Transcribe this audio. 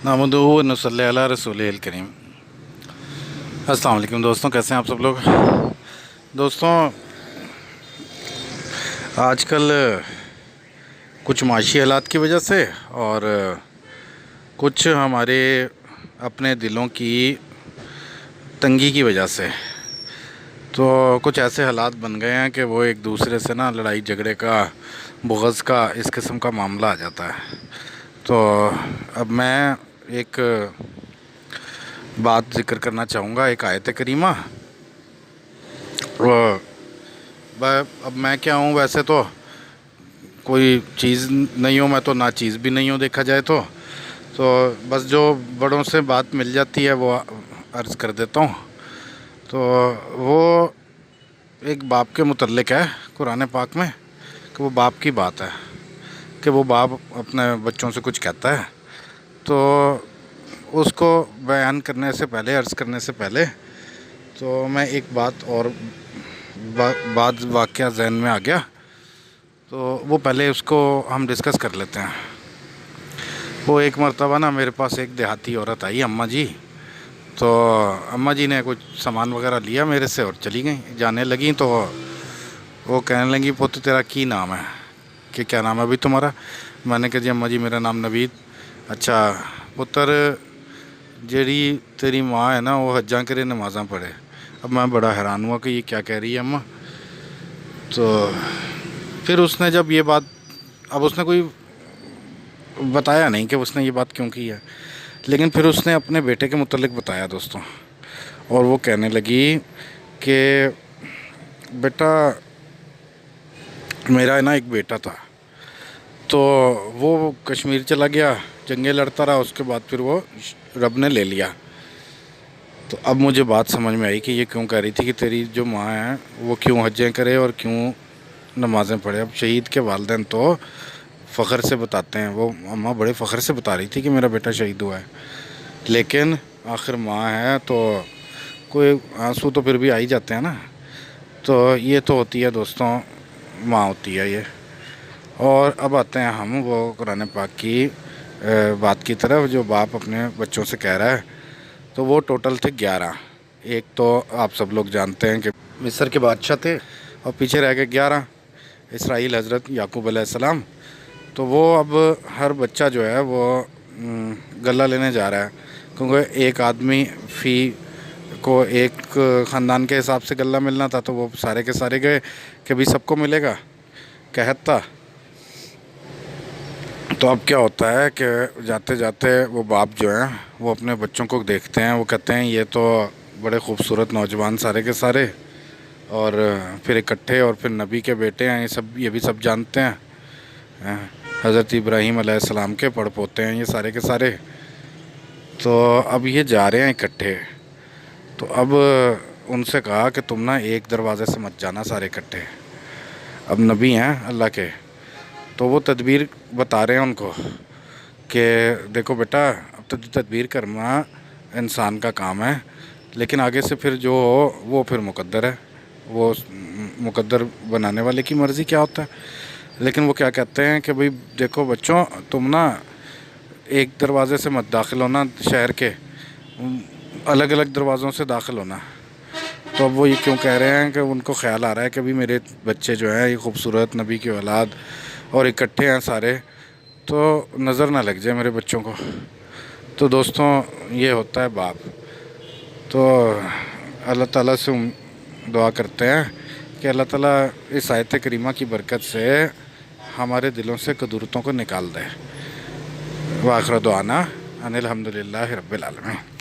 नहमदुहु व नसल्ली अला रसूलिल करीम। अस्सलाम वालेकुम दोस्तों, कैसे हैं आप सब लोग। दोस्तों, आजकल कुछ माशी हालात की वजह से और कुछ हमारे अपने दिलों की तंगी की वजह से तो कुछ ऐसे हालात बन गए हैं कि वो एक दूसरे से ना लड़ाई झगड़े का, बुग़्ज़ का, इस किस्म का मामला आ जाता है। तो अब मैं एक बात ज़िक्र करना चाहूँगा, एक आयत करीमा। और अब मैं क्या हूँ, वैसे तो कोई चीज़ नहीं हूँ मैं, तो ना चीज़ भी नहीं हूँ देखा जाए तो बस जो बड़ों से बात मिल जाती है वो अर्ज़ कर देता हूँ। तो वो एक बाप के मुतल्लिक़ है कुरान पाक में, कि वो बाप की बात है कि वो बाप अपने बच्चों से कुछ कहता है। तो उसको बयान करने से पहले, अर्ज़ करने से पहले, तो मैं एक बात और बाद वाक़या ज़हन में आ गया, तो वो पहले उसको हम डिस्कस कर लेते हैं। वो एक मर्तबा ना मेरे पास एक देहाती औरत आई, अम्मा जी। तो अम्मा जी ने कुछ सामान वगैरह लिया मेरे से और चली गई। जाने लगी तो वो कहने लगी, पुत्र तेरा की नाम है, कि क्या नाम है अभी तुम्हारा। मैंने कहा जी अम्मा जी मेरा नाम नवीद। अच्छा पुत्र, जेड़ी तेरी माँ है ना वो हज्जा करे नमाज़ां पढ़े। अब मैं बड़ा हैरान हुआ कि ये क्या कह रही है अम्मा। तो फिर उसने जब ये बात, अब उसने कोई बताया नहीं कि उसने ये बात क्यों की है, लेकिन फिर उसने अपने बेटे के मुतल्लिक़ बताया दोस्तों। और वो कहने लगी कि बेटा मेरा है ना एक बेटा था, तो वो कश्मीर चला गया, जंगे लड़ता रहा, उसके बाद फिर वो रब ने ले लिया। तो अब मुझे बात समझ में आई कि ये क्यों कह रही थी कि तेरी जो माँ है वो क्यों हज्जें करे और क्यों नमाज़ें पढ़े। अब शहीद के वालिदैन तो फ़ख्र से बताते हैं, वो अम्मा बड़े फ़ख्र से बता रही थी कि मेरा बेटा शहीद हुआ है, लेकिन आखिर माँ है तो कोई आंसू तो फिर भी आ ही जाते हैं ना। तो ये तो होती है दोस्तों, माँ होती है ये। और अब आते हैं हम वो कुरान पाक की बात की तरफ, जो बाप अपने बच्चों से कह रहा है। तो वो टोटल थे 11। एक तो आप सब लोग जानते हैं कि मिस्र के बादशाह थे, और पीछे रह गए 11 इसराइल हज़रत याकूब अलैहिस्सलाम। तो वो अब हर बच्चा जो है वो गला लेने जा रहा है, क्योंकि एक आदमी फ़ी को एक ख़ानदान के हिसाब से गला मिलना था, तो वो सारे के सारे गए कि भाई सबको मिलेगा, कहत था। तो अब क्या होता है कि जाते जाते वो बाप जो है वो अपने बच्चों को देखते हैं, वो कहते हैं ये तो बड़े खूबसूरत नौजवान सारे के सारे, और फिर इकट्ठे, और फिर नबी के बेटे हैं, ये भी सब जानते हैं, हज़रत इब्राहीम अलैहिस्सलाम के पड़पोते हैं ये सारे के सारे। तो अब ये जा रहे हैं इकट्ठे। तो अब उनसे कहा कि तुम ना एक दरवाज़े से मत जाना सारे इकट्ठे। अब नबी हैं अल्लाह के, तो वो तदबीर बता रहे हैं उनको कि देखो बेटा, अब तो तदबीर करना इंसान का काम है, लेकिन आगे से फिर जो हो वो फिर मुकद्दर है, वो मुकद्दर बनाने वाले की मर्ज़ी क्या होता है। लेकिन वो क्या कहते हैं कि भाई देखो बच्चों, तुम ना एक दरवाज़े से मत दाखिल होना, शहर के अलग अलग दरवाज़ों से दाखिल होना। तो अब वो ये क्यों कह रहे हैं कि उनको ख़्याल आ रहा है कि भाई मेरे बच्चे जो हैं ये खूबसूरत नबी की औलाद और इकट्ठे हैं सारे, तो नज़र ना लग जाए मेरे बच्चों को। तो दोस्तों ये होता है बाप। तो अल्लाह ताला से दुआ करते हैं कि अल्लाह ताला इस आयत करीमा की बरकत से हमारे दिलों से कदूरतों को निकाल दे। व आखिर दुआना अनिल हम्दुलिल्लाहि रब्बिल आलमीन।